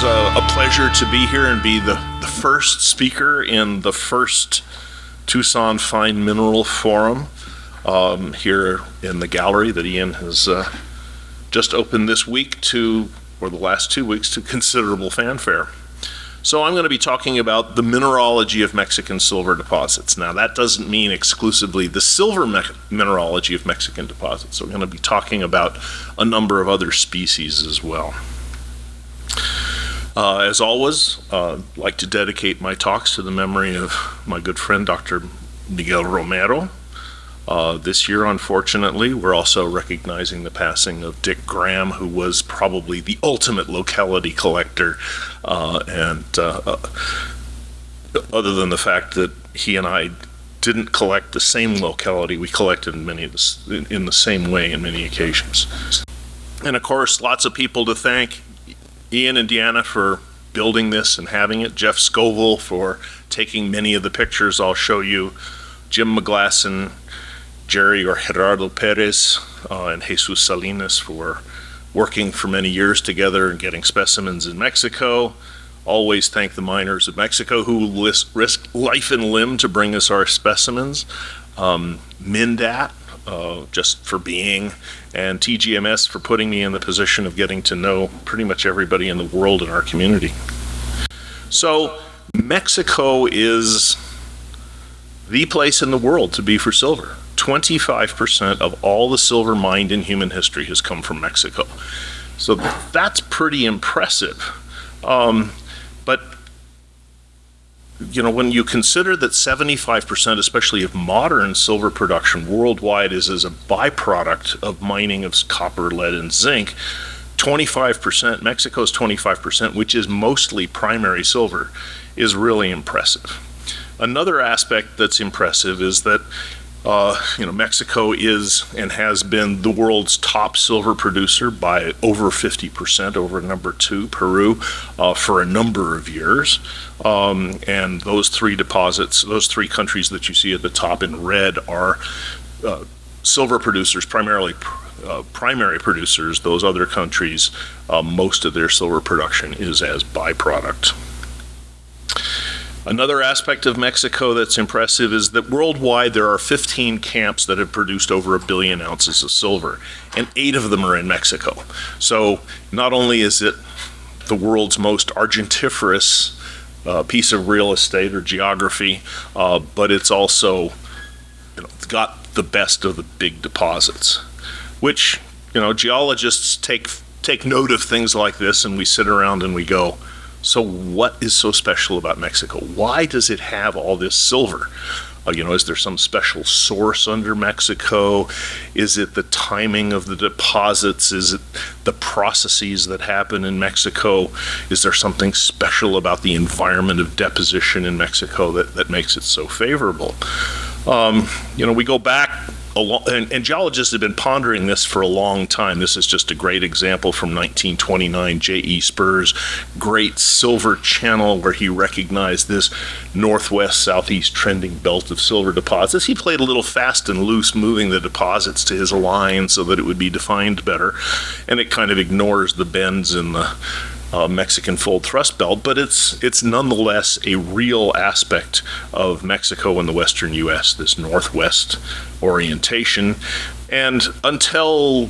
a pleasure to be here and be the first speaker in the first Tucson Fine Mineral Forum here in the gallery that Ian has just opened this week or the last 2 weeks, to considerable fanfare. So I'm going to be talking about the mineralogy of Mexican silver deposits. Now that doesn't mean exclusively the silver mineralogy of Mexican deposits. So we're going to be talking about a number of other species as well. As always, I'd like to dedicate my talks to the memory of my good friend, Dr. Miguel Romero. This year, unfortunately, we're also recognizing the passing of Dick Graham, who was probably the ultimate locality collector. Other than the fact that he and I didn't collect the same locality, we collected in the same way in many occasions. And of course, lots of people to thank. Ian and Deanna for building this and having it. Jeff Scoville for taking many of the pictures I'll show you. Jim McGlasson, Jerry or Gerardo Perez, and Jesus Salinas for working for many years together and getting specimens in Mexico. Always thank the miners of Mexico who risked life and limb to bring us our specimens. MINDAT, just for being, and TGMS for putting me in the position of getting to know pretty much everybody in the world in our community. So Mexico is the place in the world to be for silver. 25% of all the silver mined in human history has come from Mexico. So that's pretty impressive. But you know, when you consider that 75%, especially of modern silver production worldwide, is as a byproduct of mining of copper, lead, and zinc, 25%, Mexico's 25%, which is mostly primary silver, is really impressive. Another aspect that's impressive is that Mexico is and has been the world's top silver producer by over 50% over number 2, Peru, for a number of years. And those three deposits, those three countries that you see at the top in red are silver producers, primarily primary producers. Those other countries, most of their silver production is as byproduct. Another aspect of Mexico that's impressive is that worldwide there are 15 camps that have produced over 1 billion ounces of silver, and 8 of them are in Mexico. So not only is it the world's most argentiferous piece of real estate or geography, but it's also got the best of the big deposits, which geologists take note of things like this, and we sit around and we go, so what is so special about Mexico? Why does it have all this silver? Is there some special source under Mexico? Is it the timing of the deposits? Is it the processes that happen in Mexico? Is there something special about the environment of deposition in Mexico that makes it so favorable? We go back and geologists have been pondering this for a long time. This is just a great example from 1929, J.E. Spurr's great silver channel, where he recognized this northwest-southeast trending belt of silver deposits. He played a little fast and loose, moving the deposits to his line so that it would be defined better, and it kind of ignores the bends in the Mexican fold thrust belt, but it's nonetheless a real aspect of Mexico and the western U.S., this northwest orientation. And until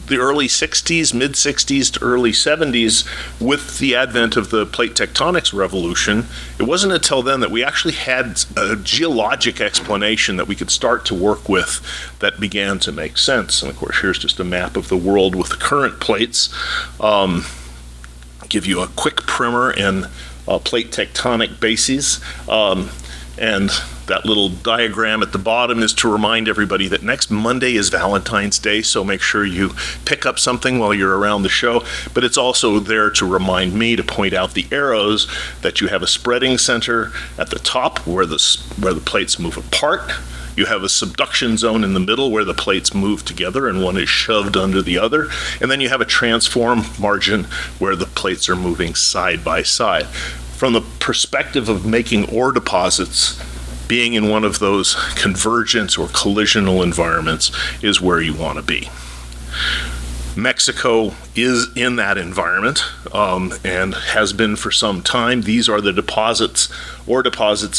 the early 60s, mid-60s to early 70s, with the advent of the plate tectonics revolution, it wasn't until then that we actually had a geologic explanation that we could start to work with that began to make sense. And of course, here's just a map of the world with the current plates. Give you a quick primer in plate tectonic bases, and that little diagram at the bottom is to remind everybody that next Monday is Valentine's Day, so make sure you pick up something while you're around the show. But it's also there to remind me to point out the arrows that you have a spreading center at the top where the plates move apart. You have a subduction zone in the middle where the plates move together and one is shoved under the other. And then you have a transform margin where the plates are moving side by side. From the perspective of making ore deposits, being in one of those convergence or collisional environments is where you want to be. Mexico is in that environment and has been for some time. These are the deposits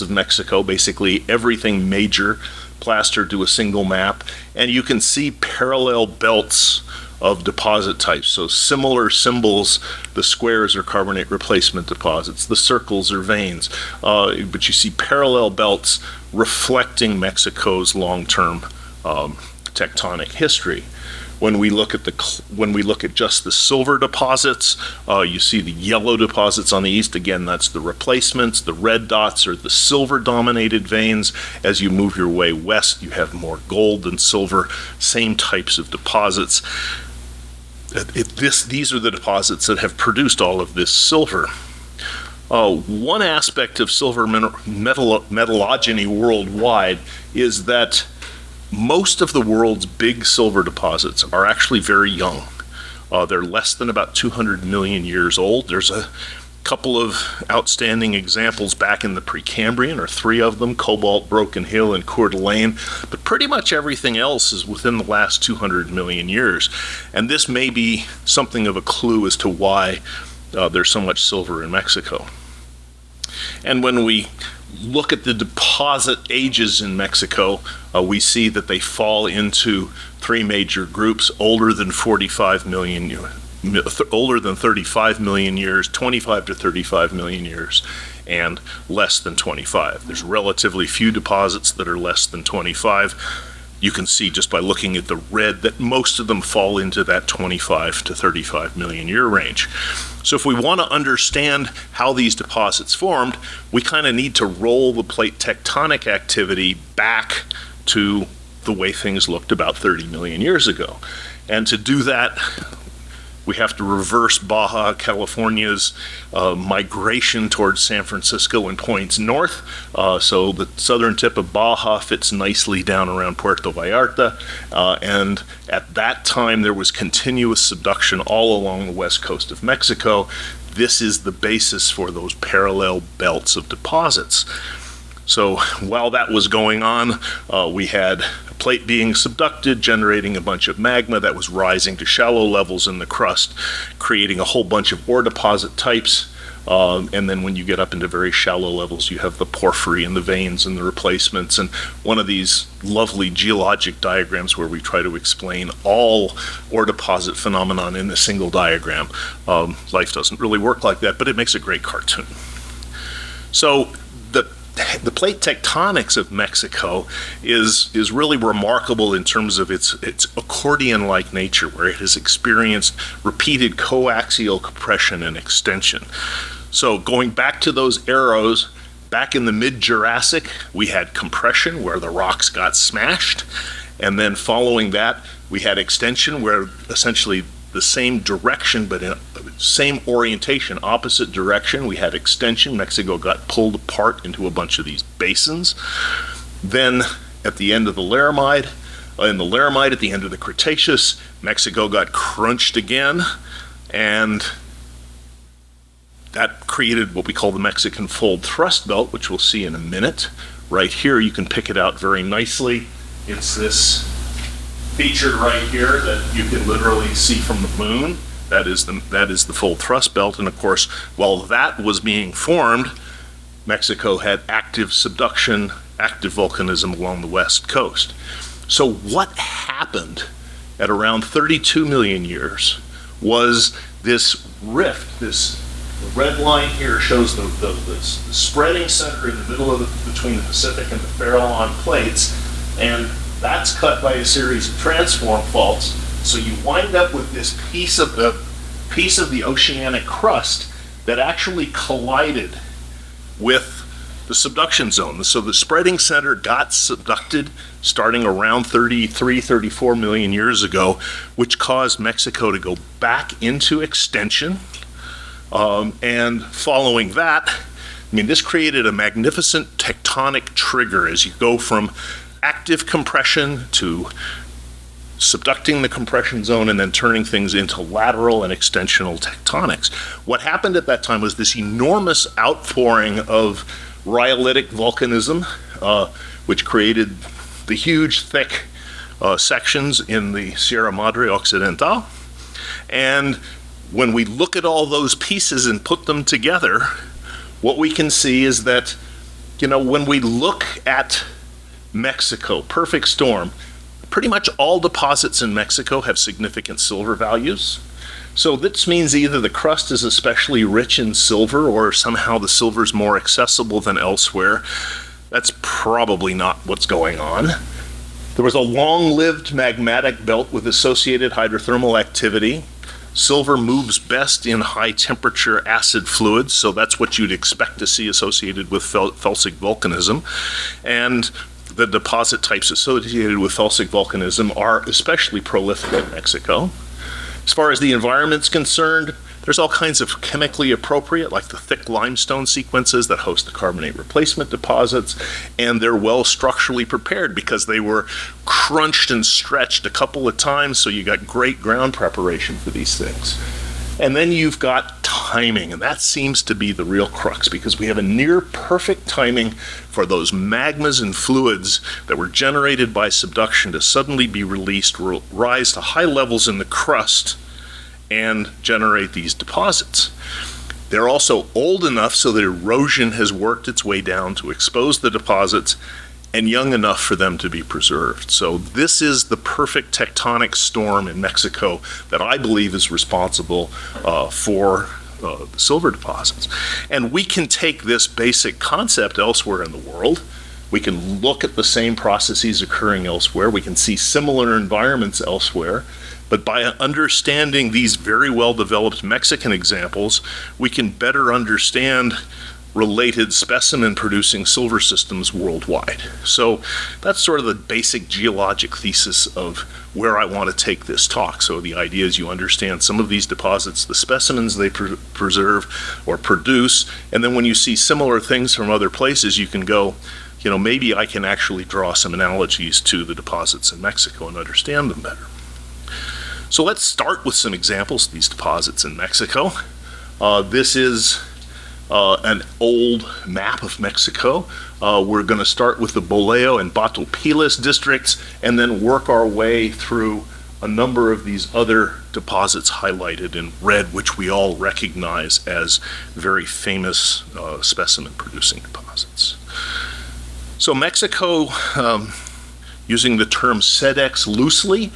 of Mexico, basically everything major plastered to a single map. And you can see parallel belts of deposit types. So similar symbols, the squares are carbonate replacement deposits, the circles are veins, but you see parallel belts reflecting Mexico's long-term tectonic history. When we look at just the silver deposits, you see the yellow deposits on the east. Again, that's the replacements. The red dots are the silver-dominated veins. As you move your way west, you have more gold and silver, same types of deposits. These are the deposits that have produced all of this silver. One aspect of silver metallogeny worldwide is that most of the world's big silver deposits are actually very young. They're less than about 200 million years old. There's a couple of outstanding examples back in the Precambrian, or 3 of them, Cobalt, Broken Hill, and Coeur d'Alene, but pretty much everything else is within the last 200 million years. And this may be something of a clue as to why there's so much silver in Mexico. And when we look at the deposit ages in Mexico, we see that they fall into 3 major groups: older than 35 million, older than 35 million years, 25 to 35 million years, and less than 25. There's relatively few deposits that are less than 25. You can see just by looking at the red that most of them fall into that 25 to 35 million year range. So if we want to understand how these deposits formed, we kind of need to roll the plate tectonic activity back to the way things looked about 30 million years ago. And to do that, we have to reverse Baja California's migration towards San Francisco and points north. So the southern tip of Baja fits nicely down around Puerto Vallarta. And at that time, there was continuous subduction all along the west coast of Mexico. This is the basis for those parallel belts of deposits. So while that was going on, we had a plate being subducted, generating a bunch of magma that was rising to shallow levels in the crust, creating a whole bunch of ore deposit types. And then when you get up into very shallow levels, you have the porphyry and the veins and the replacements. And one of these lovely geologic diagrams where we try to explain all ore deposit phenomenon in a single diagram. Life doesn't really work like that, but it makes a great cartoon. So the plate tectonics of Mexico is really remarkable in terms of its accordion-like nature, where it has experienced repeated coaxial compression and extension. So going back to those arrows, back in the mid-Jurassic, we had compression where the rocks got smashed, and then following that, we had extension where essentially the same direction, but in same orientation, opposite direction. We had extension. Mexico got pulled apart into a bunch of these basins. Then at the end of the Laramide, at the end of the Cretaceous, Mexico got crunched again, and that created what we call the Mexican fold thrust belt, which we'll see in a minute. Right here, you can pick it out very nicely. It's this feature right here that you can literally see from the moon. That is the fold thrust belt. And of course, while that was being formed, Mexico had active subduction, active volcanism along the west coast. So what happened at around 32 million years was this rift. This red line here shows the spreading center in the middle between the Pacific and the Farallon plates, and that's cut by a series of transform faults. So you wind up with this piece of the oceanic crust that actually collided with the subduction zone. So the spreading center got subducted starting around 33, 34 million years ago, which caused Mexico to go back into extension. And following that, this created a magnificent tectonic trigger as you go from active compression to subducting the compression zone and then turning things into lateral and extensional tectonics. What happened at that time was this enormous outpouring of rhyolitic volcanism, which created the huge, thick sections in the Sierra Madre Occidental. And when we look at all those pieces and put them together, what we can see is that, when we look at Mexico, perfect storm, pretty much all deposits in Mexico have significant silver values. So this means either the crust is especially rich in silver or somehow the silver is more accessible than elsewhere. That's probably not what's going on. There was a long-lived magmatic belt with associated hydrothermal activity. Silver moves best in high-temperature acid fluids, so that's what you'd expect to see associated with felsic volcanism. And the deposit types associated with felsic volcanism are especially prolific in Mexico. As far as the environment's concerned, there's all kinds of chemically appropriate, like the thick limestone sequences that host the carbonate replacement deposits, and they're well structurally prepared because they were crunched and stretched a couple of times, so you got great ground preparation for these things. And then you've got timing, and that seems to be the real crux, because we have a near perfect timing for those magmas and fluids that were generated by subduction to suddenly be released, rise to high levels in the crust, and generate these deposits. They're also old enough so that erosion has worked its way down to expose the deposits, and young enough for them to be preserved. So this is the perfect tectonic storm in Mexico that I believe is responsible for the silver deposits. And we can take this basic concept elsewhere in the world. We can look at the same processes occurring elsewhere. We can see similar environments elsewhere. But by understanding these very well-developed Mexican examples, we can better understand related specimen-producing silver systems worldwide. So that's sort of the basic geologic thesis of where I want to take this talk. So the idea is you understand some of these deposits, the specimens they preserve or produce, and then when you see similar things from other places, you can go, maybe I can actually draw some analogies to the deposits in Mexico and understand them better. So let's start with some examples of these deposits in Mexico. This is an old map of Mexico. We're going to start with the Boleo and Batopilas districts and then work our way through a number of these other deposits highlighted in red, which we all recognize as very famous specimen-producing deposits. So Mexico, using the term SEDEX loosely,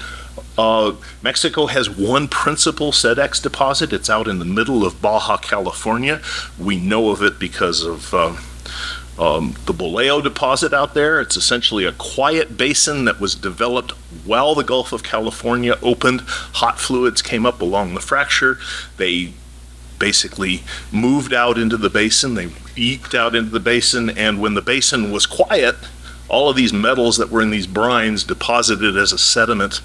Mexico has one principal SEDEX deposit. It's out in the middle of Baja California. We know of it because of the Boleo deposit out there. It's essentially a quiet basin that was developed while the Gulf of California opened. Hot fluids came up along the fracture. They basically moved out into the basin. They eked out into the basin, and when the basin was quiet, all of these metals that were in these brines deposited as a sediment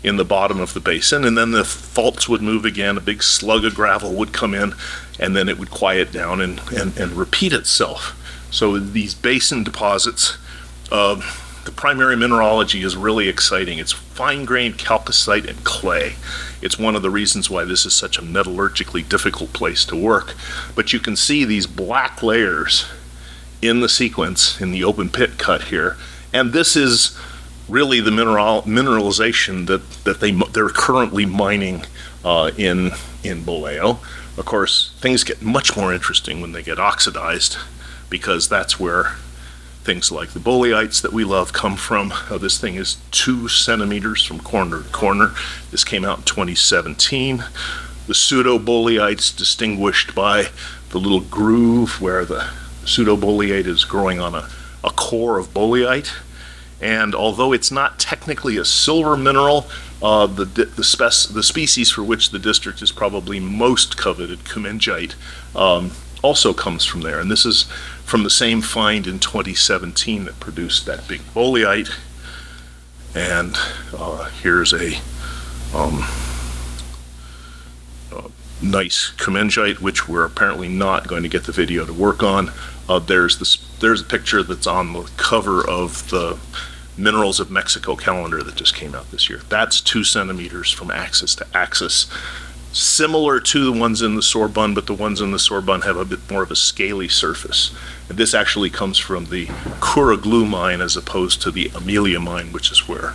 in the bottom of the basin, and then the faults would move again, a big slug of gravel would come in, and then it would quiet down and repeat itself. So these basin deposits, the primary mineralogy is really exciting. It's fine-grained chalcocite and clay. It's one of the reasons why this is such a metallurgically difficult place to work. But you can see these black layers in the sequence, in the open pit cut here, and this is really the mineralization that they're currently mining in Boleo. Of course, things get much more interesting when they get oxidized, because that's where things like the boleites that we love come from. This thing is 2 centimeters from corner to corner. This came out in 2017. The pseudo-boleites distinguished by the little groove where the pseudo-boleite is growing on a core of boleite. And although it's not technically a silver mineral, the species for which the district is probably most coveted, Kumengite, also comes from there. And this is from the same find in 2017 that produced that big boleite. And here's a nice Kumengite, which we're apparently not going to get the video to work on. There's a picture that's on the cover of the Minerals of Mexico calendar that just came out this year. That's 2 centimeters from axis to axis. Similar to the ones in the Sorbonne, but the ones in the Sorbonne have a bit more of a scaly surface. And this actually comes from the Couraglu mine as opposed to the Amelia mine, which is where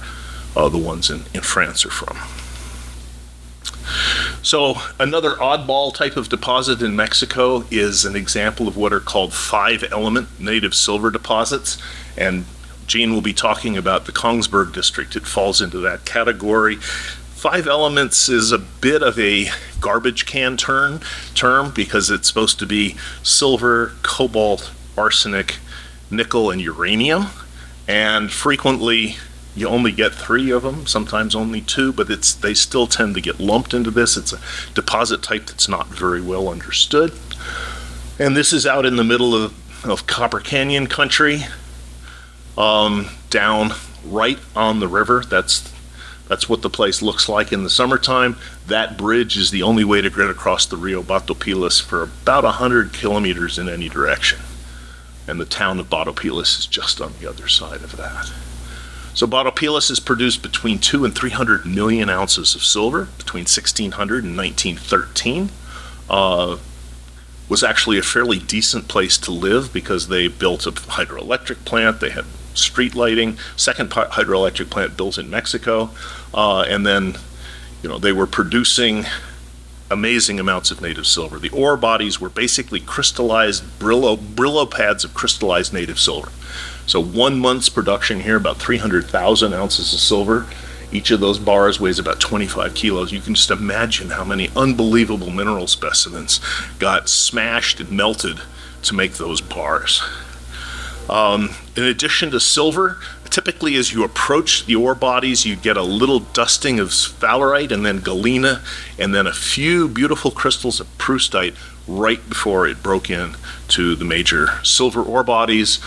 the ones in France are from. So another oddball type of deposit in Mexico is an example of what are called 5-element native silver deposits. And Gene will be talking about the Kongsberg district. It falls into that category. 5 elements is a bit of a garbage can term because it's supposed to be silver, cobalt, arsenic, nickel, and uranium. And frequently you only get 3 of them, sometimes only 2, but they still tend to get lumped into this. It's a deposit type that's not very well understood. And this is out in the middle of Copper Canyon country, down right on the river. That's what the place looks like in the summertime. That bridge is the only way to get across the Rio Batopilas for about 100 kilometers in any direction. And the town of Batopilas is just on the other side of that. So Batopilas has produced between 2 and 300 million ounces of silver between 1600 and 1913. Was actually a fairly decent place to live because they built a hydroelectric plant. They had street lighting, second hydroelectric plant built in Mexico, and then, they were producing amazing amounts of native silver. The ore bodies were basically crystallized Brillo pads of crystallized native silver. So 1 month's production here, about 300,000 ounces of silver. Each of those bars weighs about 25 kilos. You can just imagine how many unbelievable mineral specimens got smashed and melted to make those bars. In addition to silver, typically as you approach the ore bodies, you get a little dusting of sphalerite and then galena, and then a few beautiful crystals of proustite right before it broke in to the major silver ore bodies.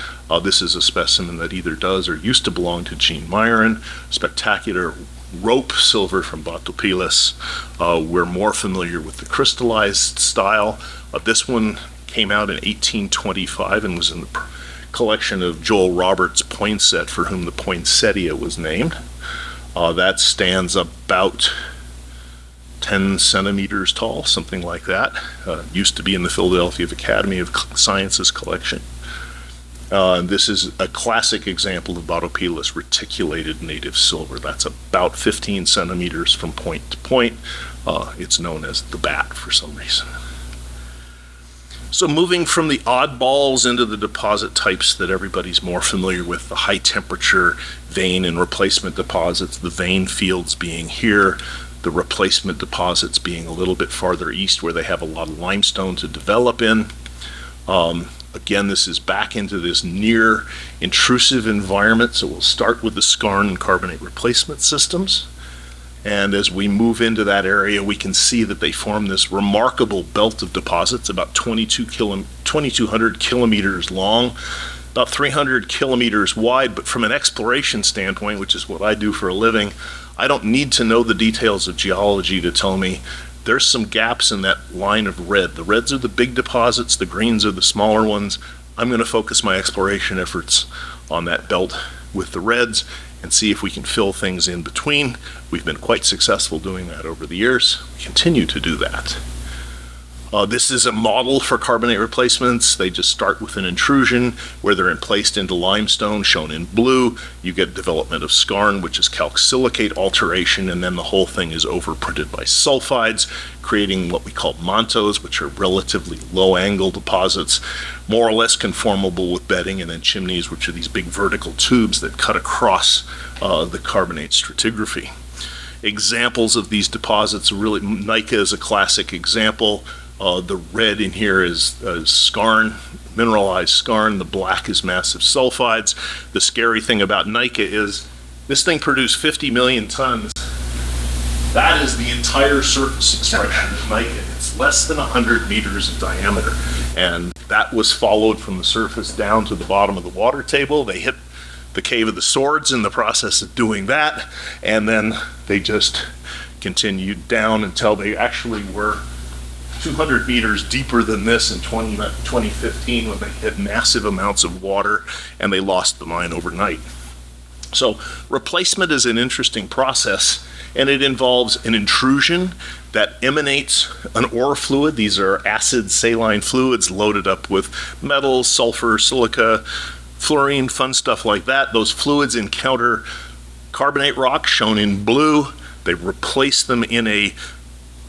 This is a specimen that either does or used to belong to Gene Myron. Spectacular rope silver from Batopilas. We're more familiar with the crystallized style. This one came out in 1825 and was in the collection of Joel Roberts' poinsett, for whom the poinsettia was named. That stands about 10 centimeters tall, something like that. Used to be in the Philadelphia Academy of Sciences collection. This is a classic example of Batopilas reticulated native silver. That's about 15 centimeters from point to point. It's known as the bat for some reason. So moving from the oddballs into the deposit types that everybody's more familiar with, the high temperature vein and replacement deposits, the vein fields being here, the replacement deposits being a little bit farther east where they have a lot of limestone to develop in. Again, this is back into this near intrusive environment, so we'll start with the skarn and carbonate replacement systems. And as we move into that area, we can see that they form this remarkable belt of deposits, about 2,200 kilometers long, about 300 kilometers wide. But from an exploration standpoint, which is what I do for a living, I don't need to know the details of geology to tell me there's some gaps in that line of red. The reds are the big deposits, the greens are the smaller ones. I'm going to focus my exploration efforts on that belt with the reds and see if we can fill things in between. We've been quite successful doing that over the years. We continue to do that. This is a model for carbonate replacements. They just start with an intrusion where they're placed into limestone, shown in blue. You get development of skarn, which is calc-silicate alteration, and then the whole thing is overprinted by sulfides, creating what we call mantos, which are relatively low-angle deposits, more or less conformable with bedding, and then chimneys, which are these big vertical tubes that cut across the carbonate stratigraphy. Examples of these deposits, really, Naica is a classic example. The red in here is skarn, mineralized skarn. The black is massive sulfides. The scary thing about Naica is this thing produced 50 million tons. That is the entire surface expression of Naica. It's less than 100 meters in diameter. And that was followed from the surface down to the bottom of the water table. They hit the Cave of the Swords in the process of doing that. And then they just continued down until they actually were 200 meters deeper than this in 2015 when they hit massive amounts of water and they lost the mine overnight. So replacement is an interesting process, and it involves an intrusion that emanates an ore fluid. These are acid saline fluids loaded up with metals, sulfur, silica, fluorine, fun stuff like that. Those fluids encounter carbonate rock shown in blue. They replace them in a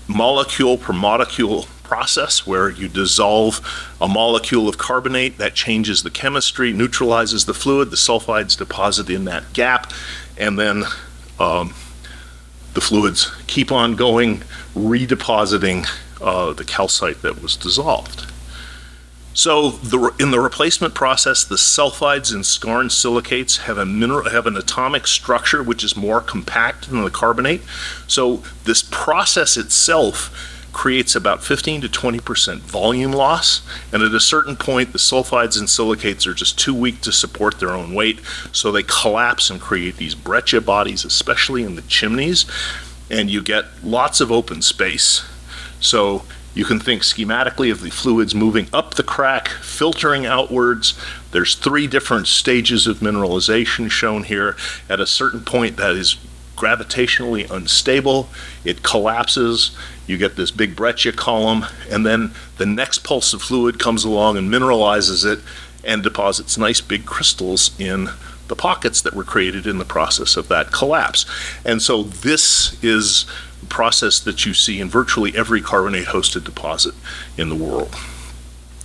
molecule per molecule process where you dissolve a molecule of carbonate, that changes the chemistry, neutralizes the fluid, the sulfides deposit in that gap, and then the fluids keep on going, redepositing the calcite that was dissolved. So in the replacement process, the sulfides in skarn silicates have an atomic structure which is more compact than the carbonate. So this process itself creates about 15 to 20% volume loss, and at a certain point the sulfides and silicates are just too weak to support their own weight, so they collapse and create these breccia bodies, especially in the chimneys, and you get lots of open space. So you can think schematically of the fluids moving up the crack, filtering outwards. There's 3 different stages of mineralization shown here. At a certain point that is gravitationally unstable, it collapses, you get this big breccia column, and then the next pulse of fluid comes along and mineralizes it and deposits nice big crystals in the pockets that were created in the process of that collapse. And so this is the process that you see in virtually every carbonate-hosted deposit in the world.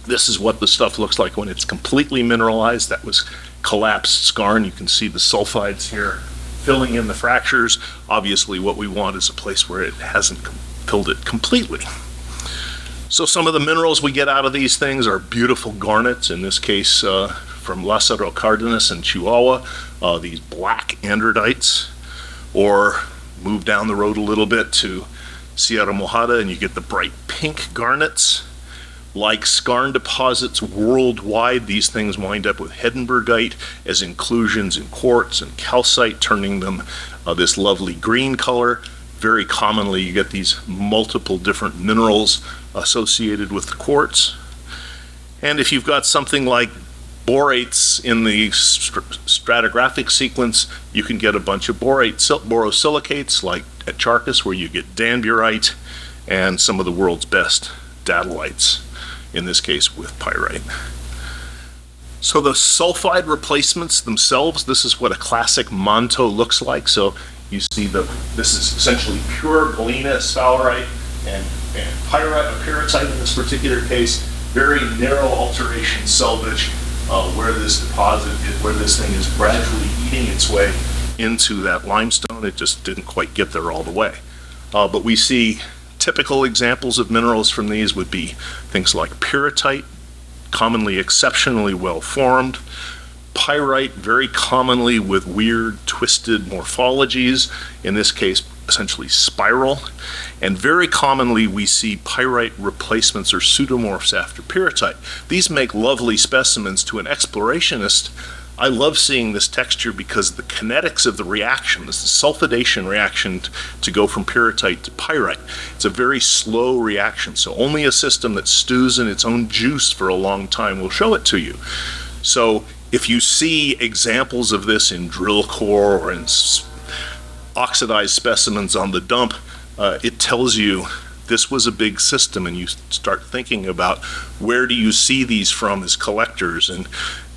This is what the stuff looks like when it's completely mineralized. That was collapsed skarn. You can see the sulfides here filling in the fractures. Obviously what we want is a place where it hasn't filled it completely. So some of the minerals we get out of these things are beautiful garnets, in this case from Lázaro Cárdenas and Chihuahua, these black androdites, or move down the road a little bit to Sierra Mojada and you get the bright pink garnets. Like skarn deposits worldwide, these things wind up with Hedenbergite as inclusions in quartz and calcite, turning them this lovely green color. Very commonly you get these multiple different minerals associated with the quartz. And if you've got something like borates in the stratigraphic sequence, you can get a bunch of borosilicates like at Charcas, where you get danburite and some of the world's best datolites, in this case with pyrite. So the sulfide replacements themselves, this is what a classic manto looks like. So you see this is essentially pure galena, sphalerite, and pyrite in this particular case. Very narrow alteration selvage where this deposit is, where this thing is gradually eating its way into that limestone. It just didn't quite get there all the way. But we see typical examples of minerals from these would be things like pyrrhotite, commonly exceptionally well formed. Pyrite, very commonly with weird twisted morphologies, in this case essentially spiral, and very commonly we see pyrite replacements or pseudomorphs after pyrrhotite. These make lovely specimens. To an explorationist, I love seeing this texture because the kinetics of the reaction, this is the sulfidation reaction to go from pyrrhotite to pyrite. It's a very slow reaction, so only a system that stews in its own juice for a long time will show it to you. So if you see examples of this in drill core or in oxidized specimens on the dump, it tells you this was a big system, and you start thinking about where do you see these from as collectors. And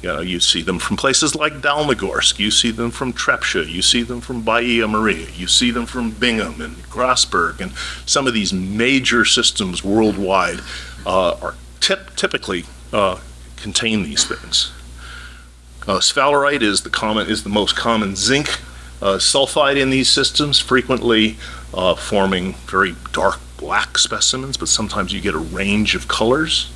you see them from places like Dalmagorsk, you see them from Trepča, you see them from Bahia Maria, you see them from Bingham and Grasberg, and some of these major systems worldwide are typically contain these things. Sphalerite is the most common zinc sulfide in these systems, frequently forming very dark black specimens, but sometimes you get a range of colors.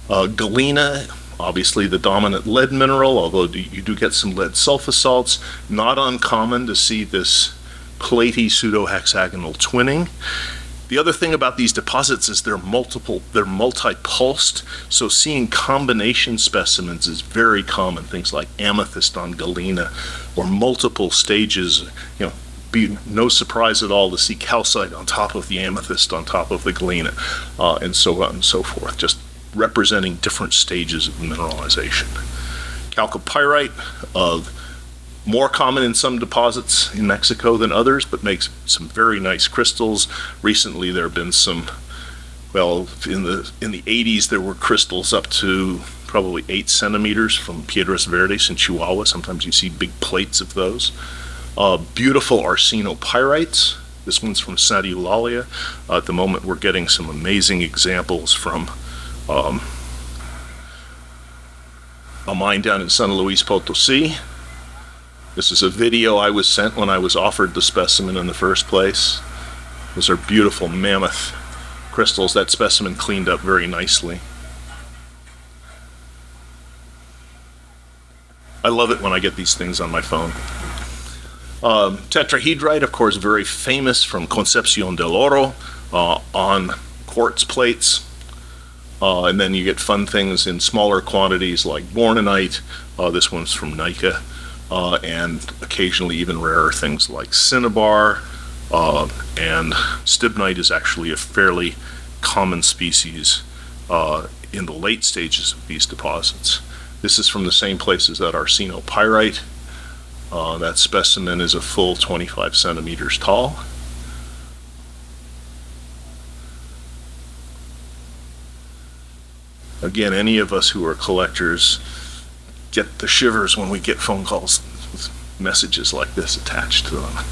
Galena, obviously the dominant lead mineral, although you do get some lead sulfosalts. Not uncommon to see this platy pseudohexagonal twinning. The other thing about these deposits is they're multi-pulsed, so seeing combination specimens is very common. Things like amethyst on galena, or multiple stages. Be no surprise at all to see calcite on top of the amethyst on top of the galena, and so on and so forth, just representing different stages of mineralization. Chalcopyrite, more common in some deposits in Mexico than others, but makes some very nice crystals. Recently there have been some, in the 80s there were crystals up to probably 8 centimeters from Piedras Verdes in Chihuahua. Sometimes you see big plates of those. Beautiful arsenopyrites, This one's from Eulalia. At the moment, we're getting some amazing examples from a mine down in San Luis Potosi. This is a video I was sent when I was offered the specimen in the first place. Those are beautiful mammoth crystals. That specimen cleaned up very nicely. I love it when I get these things on my phone. Tetrahedrite, of course, very famous from Concepcion del Oro on quartz plates. And then you get fun things in smaller quantities like bornonite. This one's from Naica. And occasionally even rarer things like cinnabar. And stibnite is actually a fairly common species in the late stages of these deposits. This is from the same places that arsenopyrite. That specimen is a full 25 centimeters tall. Again, any of us who are collectors get the shivers when we get phone calls with messages like this attached to them.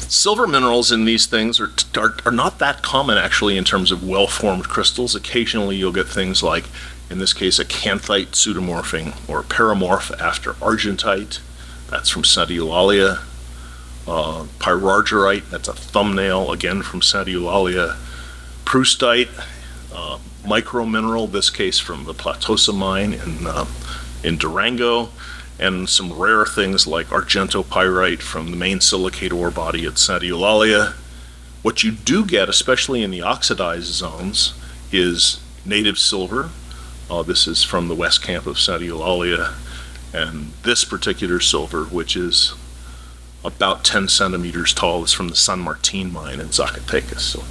Silver minerals in these things are not that common actually in terms of well-formed crystals. Occasionally you'll get things like, in this case, a canthite pseudomorphing or paramorph after argentite. That's from Eulalia. Pyrargyrite, that's a thumbnail, again from Eulalia. Proustite, micromineral, this case from the Platosa mine in Durango. And some rare things like argentopyrite from the main silicate ore body at Eulalia. What you do get, especially in the oxidized zones, is native silver. This is from the west camp of Eulalia. And this particular silver, which is about 10 centimeters tall, is from the San Martin mine in Zacatecas. So,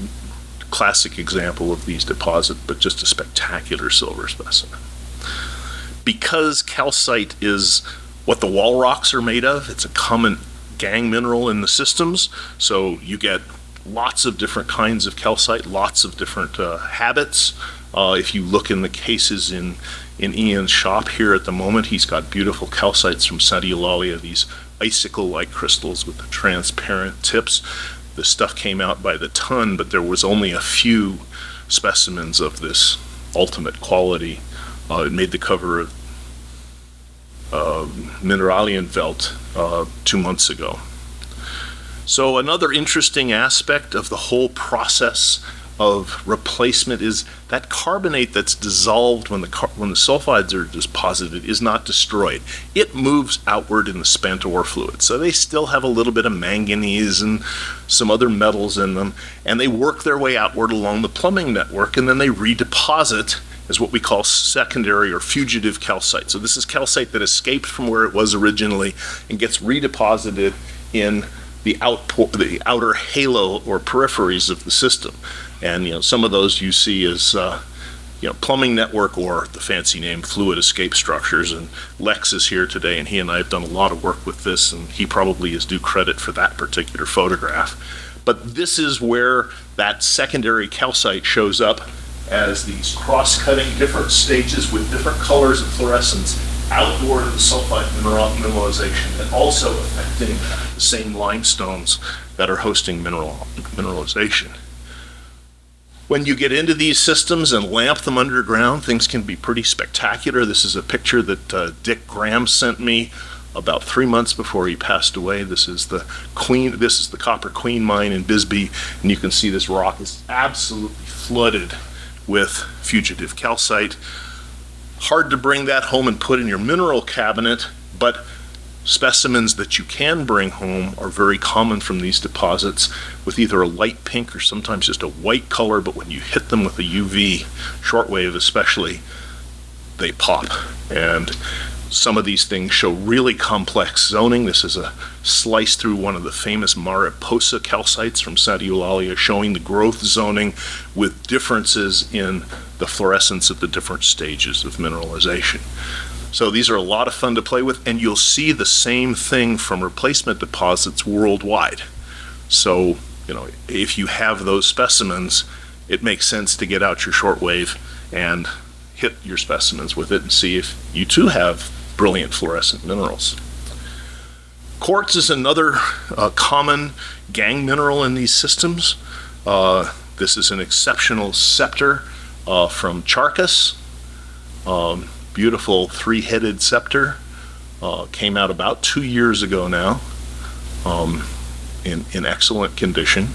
classic example of these deposits, but just a spectacular silver specimen. Because calcite is what the wall rocks are made of, it's a common gangue mineral in the systems, so you get lots of different kinds of calcite, lots of different habits. If you look in the cases in Ian's shop here at the moment, he's got beautiful calcites from Eulalia, these icicle-like crystals with the transparent tips. The stuff came out by the ton, but there was only a few specimens of this ultimate quality. It made the cover of Mineralogy Belt 2 months ago. So another interesting aspect of the whole process of replacement is that carbonate that's dissolved when the sulfides are deposited is not destroyed. It moves outward in the spent ore fluid. So they still have a little bit of manganese and some other metals in them, and they work their way outward along the plumbing network, and then they redeposit as what we call secondary or fugitive calcite. So this is calcite that escaped from where it was originally and gets redeposited in the outer halo or peripheries of the system. And some of those you see as plumbing network, or the fancy name fluid escape structures. And Lex is here today, and he and I have done a lot of work with this, and he probably is due credit for that particular photograph. But this is where that secondary calcite shows up as these cross-cutting different stages with different colors of fluorescence outward of the sulfide mineralization, and also affecting the same limestones that are hosting mineralization. When you get into these systems and lamp them underground, things can be pretty spectacular. This is a picture that Dick Graham sent me about 3 months before he passed away. This is the Copper Queen mine in Bisbee, and you can see this rock is absolutely flooded with fugitive calcite. Hard to bring that home and put in your mineral cabinet, but specimens that you can bring home are very common from these deposits, with either a light pink or sometimes just a white color, but when you hit them with a UV, shortwave especially, they pop. And some of these things show really complex zoning. This is a slice through one of the famous Mariposa calcites from Eulalia, showing the growth zoning with differences in the fluorescence at the different stages of mineralization. So these are a lot of fun to play with, and you'll see the same thing from replacement deposits worldwide. So, if you have those specimens, it makes sense to get out your shortwave and hit your specimens with it and see if you too have brilliant fluorescent minerals. Quartz is another common gangue mineral in these systems. This is an exceptional scepter from Charcas. Beautiful three-headed scepter. Came out about 2 years ago now, in excellent condition.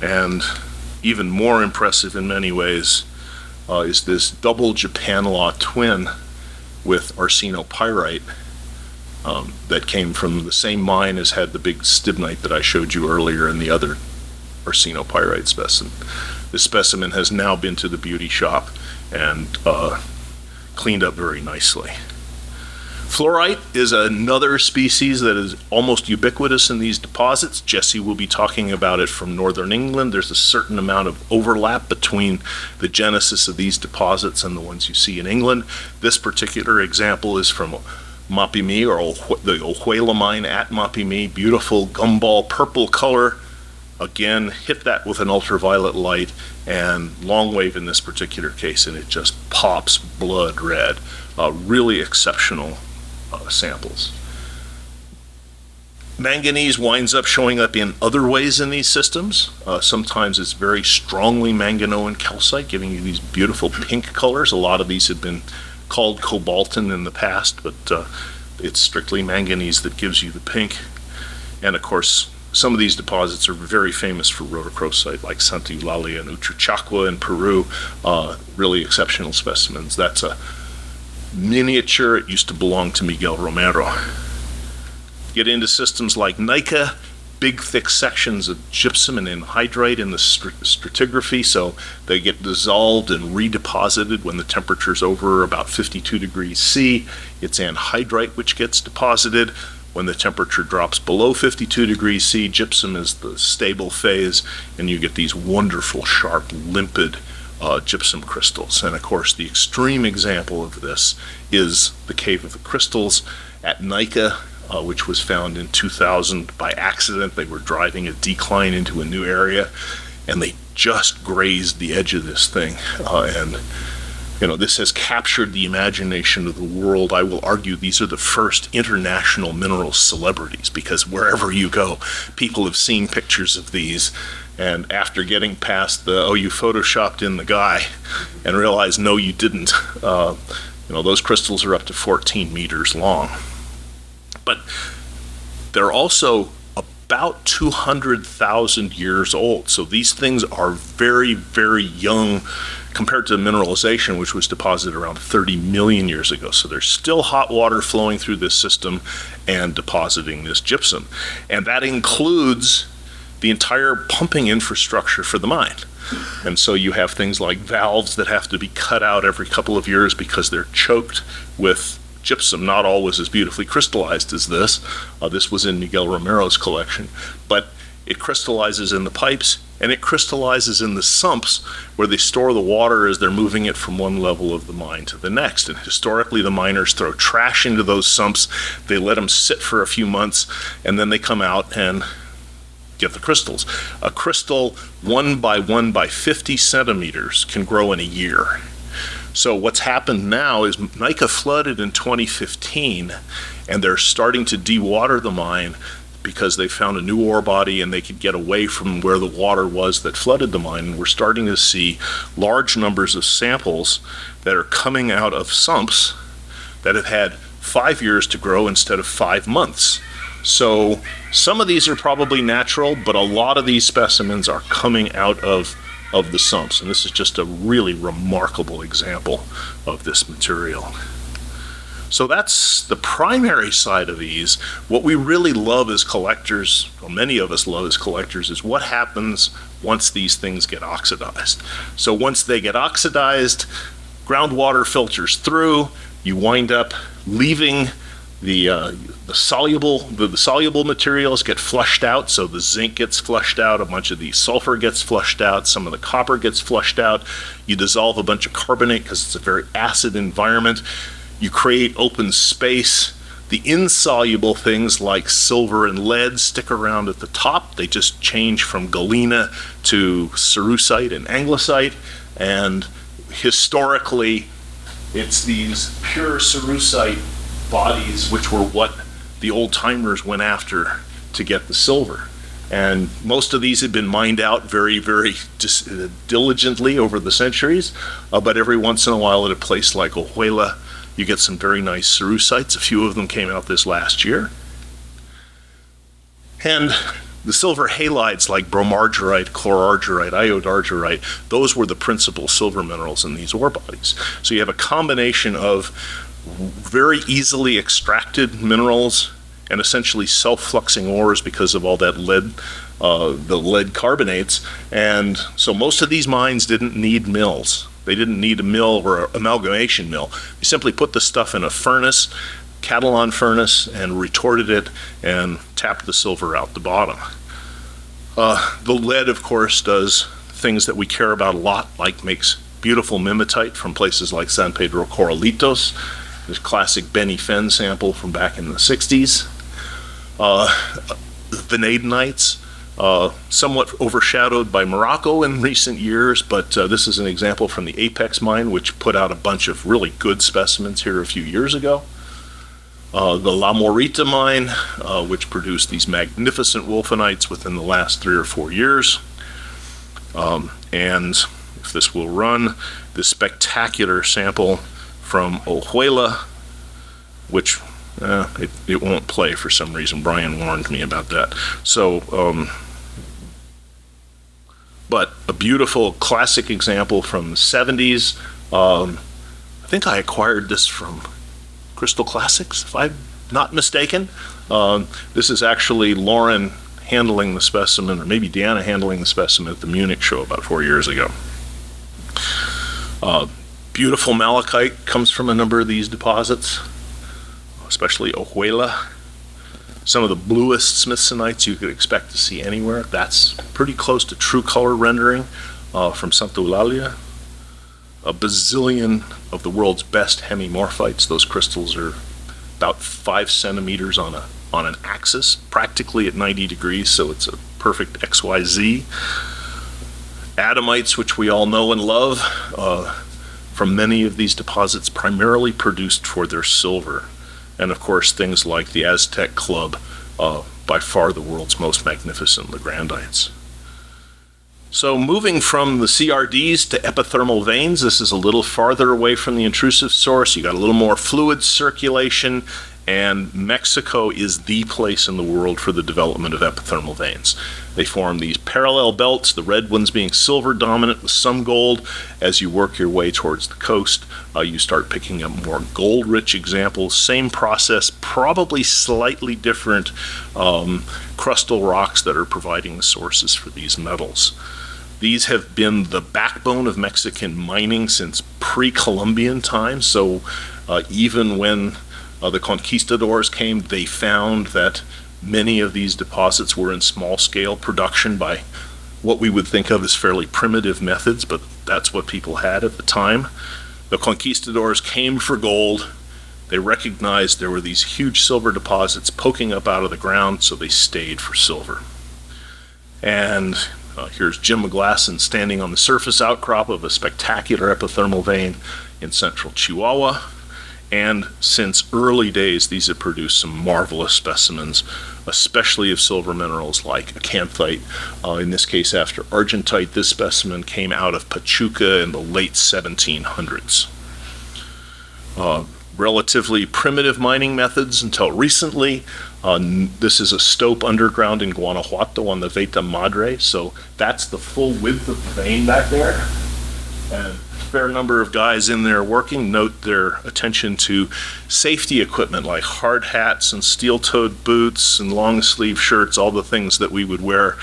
And even more impressive in many ways is this double Japan Law twin with arsenopyrite that came from the same mine as had the big stibnite that I showed you earlier in the other arsenopyrite specimen. This specimen has now been to the beauty shop and cleaned up very nicely. Fluorite is another species that is almost ubiquitous in these deposits. Jesse will be talking about it from northern England. There's a certain amount of overlap between the genesis of these deposits and the ones you see in England. This particular example is from Mapimi, or the Ohuela mine at Mapimi. Beautiful gumball purple color. Again, hit that with an ultraviolet light, and long wave in this particular case, and it just pops blood red. Really exceptional samples. Manganese winds up showing up in other ways in these systems. Sometimes it's very strongly manganoan calcite, giving you these beautiful pink colors. A lot of these have been called cobaltin in the past, but it's strictly manganese that gives you the pink. And of course, some of these deposits are very famous for rhodochrosite, like Santa Eulalia and Uchuchacua in Peru. Really exceptional specimens. That's a miniature. It used to belong to Miguel Romero. Get into systems like Naica, big thick sections of gypsum and anhydrite in the stratigraphy, so they get dissolved and redeposited when the temperature's over about 52 degrees C. It's anhydrite which gets deposited. When the temperature drops below 52 degrees C, gypsum is the stable phase, and you get these wonderful, sharp, limpid gypsum crystals. And of course, the extreme example of this is the Cave of the Crystals at Naica, which was found in 2000 by accident. They were driving a decline into a new area, and they just grazed the edge of this thing. And you know, this has captured the imagination of the world. I will argue these are the first international mineral celebrities, because wherever you go, people have seen pictures of these, and after getting past the, oh, you photoshopped in the guy, and realize, no, you didn't. You know, those crystals are up to 14 meters long. But they're also about 200,000 years old. So these things are very, very young compared to mineralization, which was deposited around 30 million years ago. So there's still hot water flowing through this system and depositing this gypsum. And that includes the entire pumping infrastructure for the mine. And so you have things like valves that have to be cut out every couple of years because they're choked with gypsum. Not always as beautifully crystallized as this. This was in Miguel Romero's collection, but it crystallizes in the pipes, and it crystallizes in the sumps where they store the water as they're moving it from one level of the mine to the next. And historically, the miners throw trash into those sumps. They let them sit for a few months, and then they come out and get the crystals. A crystal 1 by 1 by 50 centimeters can grow in a year. So what's happened now is Naica flooded in 2015, and they're starting to dewater the mine because they found a new ore body and they could get away from where the water was that flooded the mine. And we're starting to see large numbers of samples that are coming out of sumps that have had 5 years to grow instead of 5 months. So some of these are probably natural, but a lot of these specimens are coming out of the sumps. And this is just a really remarkable example of this material. So that's the primary side of these. What we really love as collectors, or many of us love as collectors, is what happens once these things get oxidized. So once they get oxidized, groundwater filters through, you wind up leaving the soluble materials get flushed out. So the zinc gets flushed out, a bunch of the sulfur gets flushed out, some of the copper gets flushed out. You dissolve a bunch of carbonate because it's a very acid environment. You create open space. The insoluble things like silver and lead stick around at the top. They just change from galena to cerussite and anglesite. And historically, It's these pure cerussite bodies, which were what the old timers went after to get the silver. And most of these had been mined out very, very diligently over the centuries, but every once in a while at a place like Ojuela, you get some very nice cerussites. A few of them came out this last year. And the silver halides like bromargyrite, chlorargyrite, iodargyrite, those were the principal silver minerals in these ore bodies. So you have a combination of very easily extracted minerals and essentially self-fluxing ores because of all that lead, the lead carbonates. And so most of these mines didn't need mills. They didn't need a mill or an amalgamation mill. You simply put the stuff in a furnace, Catalan furnace, and retorted it and tapped the silver out the bottom. The lead, of course, does things that we care about a lot, like makes beautiful mimetite from places like San Pedro Corralitos. This classic Benny Fenn sample from back in the 60s. Vanadinites, somewhat overshadowed by Morocco in recent years, but this is an example from the Apex mine, which put out a bunch of really good specimens here a few years ago. The La Morita mine, which produced these magnificent wolfenites within the last 3 or 4 years. And if this will run, this spectacular sample from Ojuela, which it won't play for some reason. Brian warned me about that. So, but a beautiful classic example from the 70s. I think I acquired this from Crystal Classics, if I'm not mistaken. This is actually Lauren handling the specimen, or maybe Deanna handling the specimen at the Munich show about 4 years ago. Beautiful malachite comes from a number of these deposits, especially Ojuela. Some of the bluest smithsonites you could expect to see anywhere. That's pretty close to true color rendering from Santa Eulalia. A bazillion of the world's best hemimorphites. Those crystals are about 5 centimeters on an axis, practically at 90 degrees, so it's a perfect XYZ. Adamites, which we all know and love, from many of these deposits, primarily produced for their silver. And of course, things like the Aztec Club, by far the world's most magnificent Lagrandites. So moving from the CRDs to epithermal veins, this is a little farther away from the intrusive source. You got a little more fluid circulation, and Mexico is the place in the world for the development of epithermal veins. They form these parallel belts, the red ones being silver dominant with some gold. As you work your way towards the coast, you start picking up more gold-rich examples. Same process, probably slightly different crustal rocks that are providing the sources for these metals. These have been the backbone of Mexican mining since pre-Columbian times. So even when the conquistadors came, they found that many of these deposits were in small-scale production by what we would think of as fairly primitive methods, but that's what people had at the time. The conquistadors came for gold. They recognized there were these huge silver deposits poking up out of the ground, so they stayed for silver. And here's Jim McGlasson standing on the surface outcrop of a spectacular epithermal vein in central Chihuahua. And since early days, these have produced some marvelous specimens, especially of silver minerals like acanthite. In this case, after argentite, this specimen came out of Pachuca in the late 1700s. Relatively primitive mining methods until recently. This is a stope underground in Guanajuato on the Veta Madre, so that's the full width of the vein back there. And a fair number of guys in there working. Note their attention to safety equipment like hard hats and steel-toed boots and long-sleeve shirts, all the things that we would wear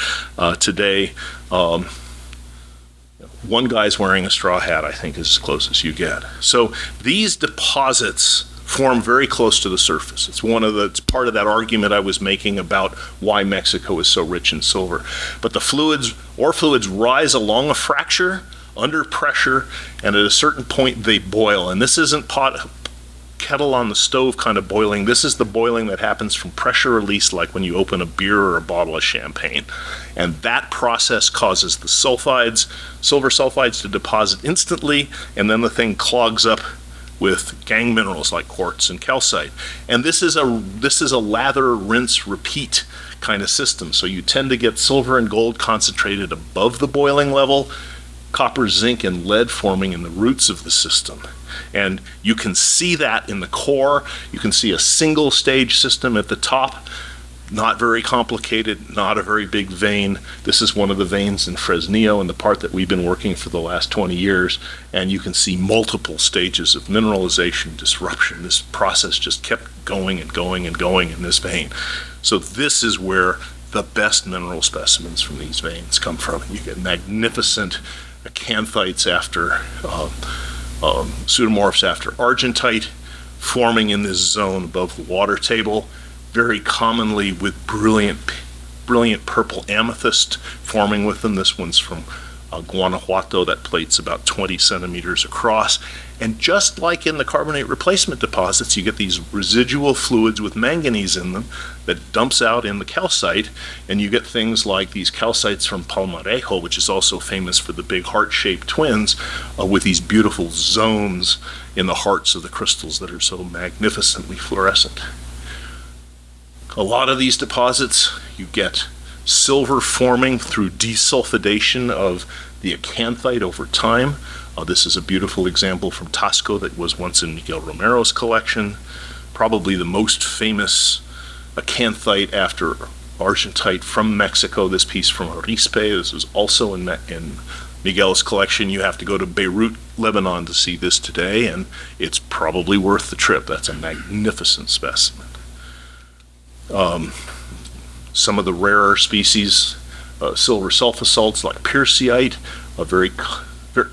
today. One guy's wearing a straw hat, I think, is as close as you get. So these deposits form very close to the surface. It's part of that argument I was making about why Mexico is so rich in silver. But the fluids rise along a fracture under pressure, and at a certain point they boil. And this isn't kettle on the stove kind of boiling. This is the boiling that happens from pressure release, like when you open a beer or a bottle of champagne. And that process causes the silver sulfides to deposit instantly, and then the thing clogs up with gangue minerals like quartz and calcite. And this is a lather, rinse, repeat kind of system. So you tend to get silver and gold concentrated above the boiling level, copper, zinc, and lead forming in the roots of the system. And you can see that in the core. You can see a single stage system at the top. Not very complicated, not a very big vein. This is one of the veins in Fresnillo, and the part that we've been working for the last 20 years. And you can see multiple stages of mineralization, disruption. This process just kept going and going and going in this vein. So this is where the best mineral specimens from these veins come from. You get magnificent acanthites after, pseudomorphs after argentite, forming in this zone above the water table, very commonly with brilliant purple amethyst forming with them. This one's from Guanajuato. That plate's about 20 centimeters across. And just like in the carbonate replacement deposits, you get these residual fluids with manganese in them that dumps out in the calcite, and you get things like these calcites from Palmarejo, which is also famous for the big heart-shaped twins, with these beautiful zones in the hearts of the crystals that are so magnificently fluorescent. A lot of these deposits, you get silver forming through desulfidation of the acanthite over time. This is a beautiful example from Tasco that was once in Miguel Romero's collection. Probably the most famous acanthite after argentite from Mexico, this piece from Arispe. This is also in Miguel's collection. You have to go to Beirut, Lebanon to see this today, and it's probably worth the trip. That's a magnificent specimen. Some of the rarer species, silver sulfur salts like pierceite, very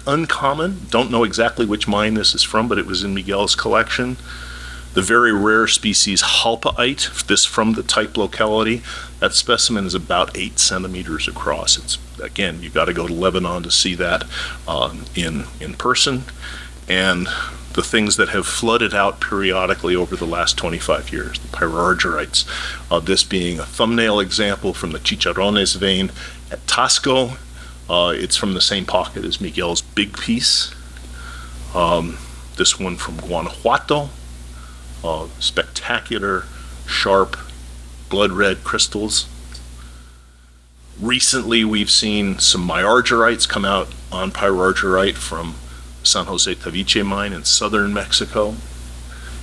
uncommon. Don't know exactly which mine this is from, but it was in Miguel's collection. The very rare species halpaite, this from the type locality. That specimen is about 8 centimeters across. It's, again, you got to go to Lebanon to see that in person. And the things that have flooded out periodically over the last 25 years, the pyrargyrites, this being a thumbnail example from the Chicharrones vein at Tasco. It's from the same pocket as Miguel's big piece. This one from Guanajuato, spectacular, sharp, blood red crystals. Recently we've seen some myargyrites come out on pyrargyrite from San Jose Taviche mine in southern Mexico.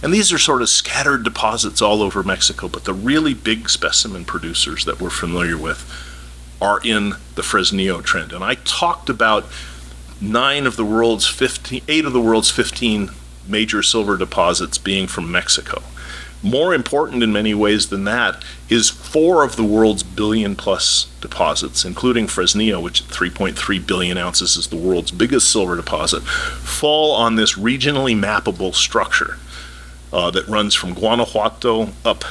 And these are sort of scattered deposits all over Mexico, but the really big specimen producers that we're familiar with are in the Fresnillo trend. And I talked about 8 of the world's 15 major silver deposits being from Mexico. More important in many ways than that is 4 of the world's billion-plus deposits, including Fresnillo, which at 3.3 billion ounces is the world's biggest silver deposit, fall on this regionally mappable structure that runs from Guanajuato up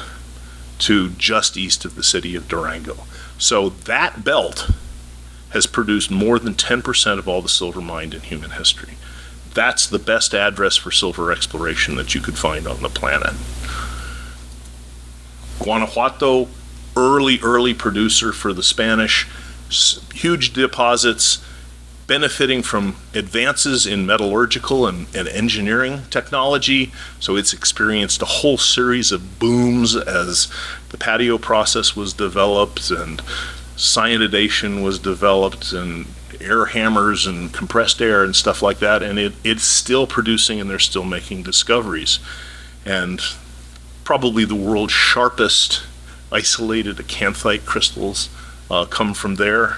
to just east of the city of Durango. So that belt has produced more than 10% of all the silver mined in human history. That's the best address for silver exploration that you could find on the planet. Guanajuato, early producer for the Spanish, huge deposits, benefiting from advances in metallurgical and engineering technology. So it's experienced a whole series of booms as the patio process was developed and cyanidation was developed and air hammers and compressed air and stuff like that. And it's still producing, and they're still making discoveries. And probably the world's sharpest isolated acanthite crystals come from there.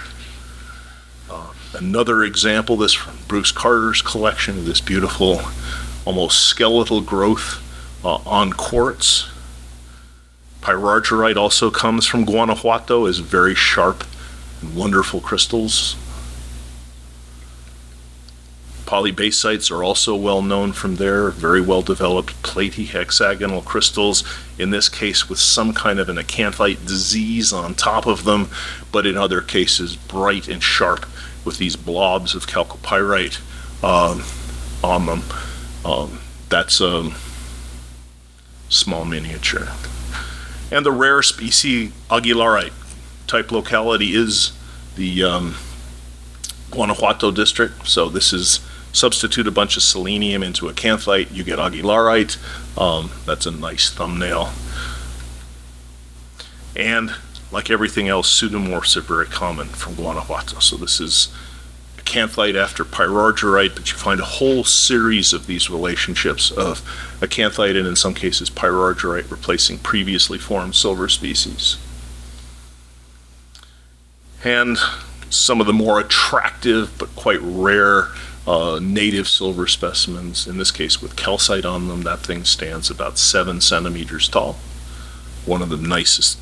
Another example, this from Bruce Carter's collection of this beautiful, almost skeletal growth on quartz. Pyrargyrite also comes from Guanajuato as very sharp and wonderful crystals. Polybasites are also well known from there, very well developed platy hexagonal crystals, in this case with some kind of an acanthite disease on top of them, but in other cases bright and sharp with these blobs of chalcopyrite on them. That's a small miniature. And the rare species Aguilarite type locality is the Guanajuato district. So this is Substitute a bunch of selenium into acanthite, you get aguilarite. That's a nice thumbnail. And like everything else, pseudomorphs are very common from Guanajuato. So this is acanthite after pyrargyrite, but you find a whole series of these relationships of acanthite and in some cases pyrargyrite replacing previously formed silver species. And some of the more attractive but quite rare native silver specimens, in this case with calcite on them. That thing stands about 7 centimeters tall. One of the nicest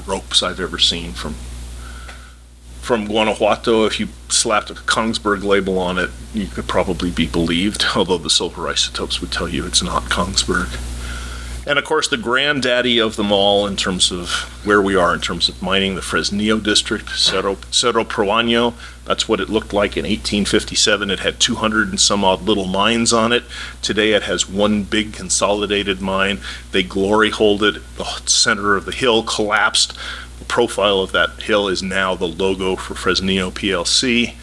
ropes I've ever seen from Guanajuato. If you slapped a Kongsberg label on it, you could probably be believed, although the silver isotopes would tell you it's not Kongsberg. And of course, the granddaddy of them all in terms of where we are in terms of mining, the Fresnillo district, Cerro Proaño. That's what it looked like in 1857. It had 200 and some odd little mines on it. Today it has one big consolidated mine. They glory hold it. The center of the hill collapsed. The profile of that hill is now the logo for Fresnillo PLC.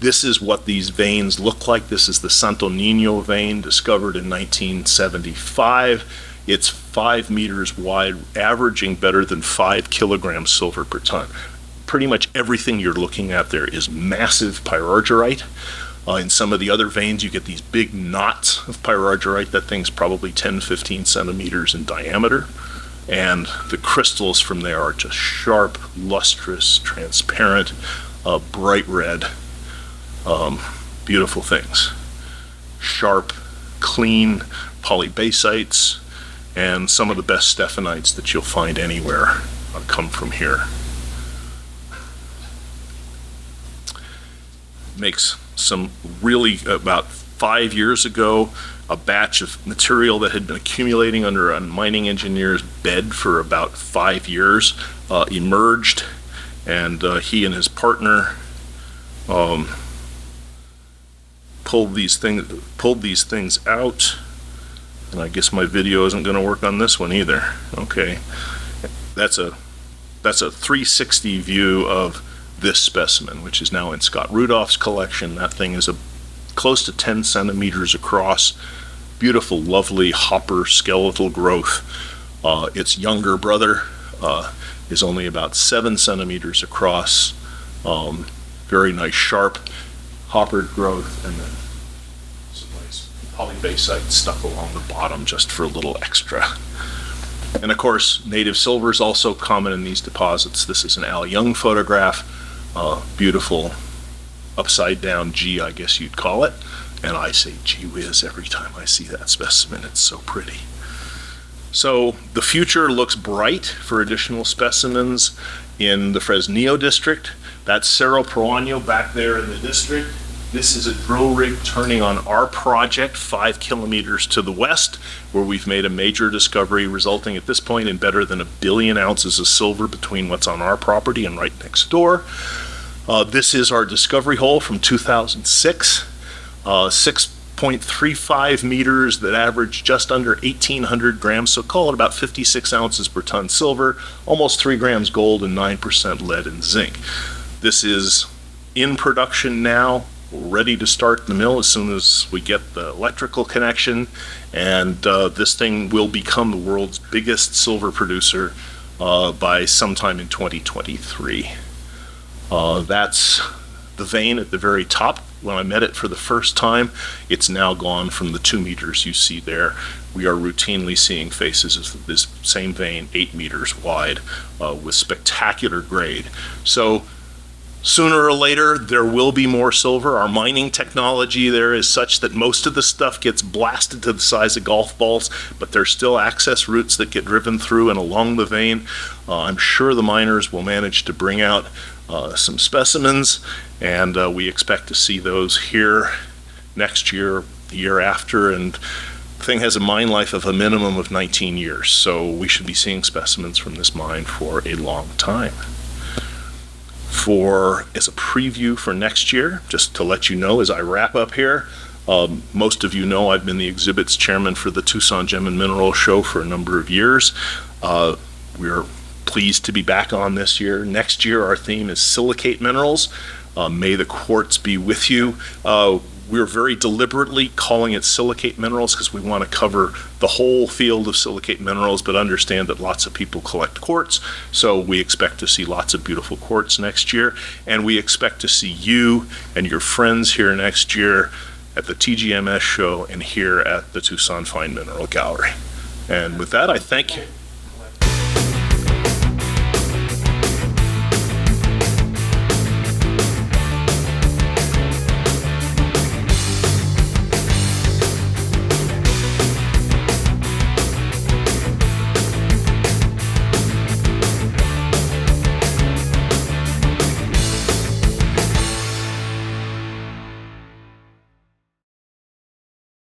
This is what these veins look like. This is the Santo Nino vein discovered in 1975. It's 5 meters wide, averaging better than 5 kilograms silver per ton. Pretty much everything you're looking at there is massive pyrargyrite. In some of the other veins, you get these big knots of pyrargyrite. That thing's probably 10, 15 centimeters in diameter. And the crystals from there are just sharp, lustrous, transparent, bright red, beautiful things. Sharp, clean polybasites. And some of the best stephanites that you'll find anywhere come from here. Makes some really, about 5 years ago, a batch of material that had been accumulating under a mining engineer's bed for about 5 years emerged, and he and his partner pulled these things out. And I guess my video isn't going to work on this one either. Okay, that's a 360 view of this specimen, which is now in Scott Rudolph's collection. That thing is close to 10 centimeters across. Beautiful, lovely hopper skeletal growth. Its younger brother is only about 7 centimeters across. Very nice, sharp, hoppered growth, and then polybasite stuck along the bottom just for a little extra. And of course, native silver is also common in these deposits. This is an Al Young photograph, beautiful upside down G, I guess you'd call it. And I say gee whiz every time I see that specimen. It's so pretty. So the future looks bright for additional specimens in the Fresnillo district. That's Cerro Proaño back there in the district. This is a drill rig turning on our project 5 kilometers to the west, where we've made a major discovery resulting at this point in better than 1 billion ounces of silver between what's on our property and right next door. This is our discovery hole from 2006, 6.35 meters that average just under 1,800 grams, so call it about 56 ounces per ton silver, almost 3 grams gold and 9% lead and zinc. This is in production now, ready to start the mill as soon as we get the electrical connection, and this thing will become the world's biggest silver producer by sometime in 2023. That's the vein at the very top. When I met it for the first time, it's now gone from the 2 meters you see there. We are routinely seeing faces of this same vein 8 meters wide with spectacular grade. So sooner or later, there will be more silver. Our mining technology there is such that most of the stuff gets blasted to the size of golf balls, but there's still access routes that get driven through and along the vein. I'm sure the miners will manage to bring out some specimens, and we expect to see those here next year, the year after, and the thing has a mine life of a minimum of 19 years, so we should be seeing specimens from this mine for a long time. As a preview for next year, just to let you know as I wrap up here, most of you know I've been the exhibits chairman for the Tucson Gem and Mineral Show for a number of years. We're pleased to be back on this year. Next year our theme is silicate minerals. May the quartz be with you. we're very deliberately calling it silicate minerals because we want to cover the whole field of silicate minerals, but understand that lots of people collect quartz. So we expect to see lots of beautiful quartz next year, and we expect to see you and your friends here next year at the TGMS show and here at the Tucson Fine Mineral Gallery. And with that, I thank you.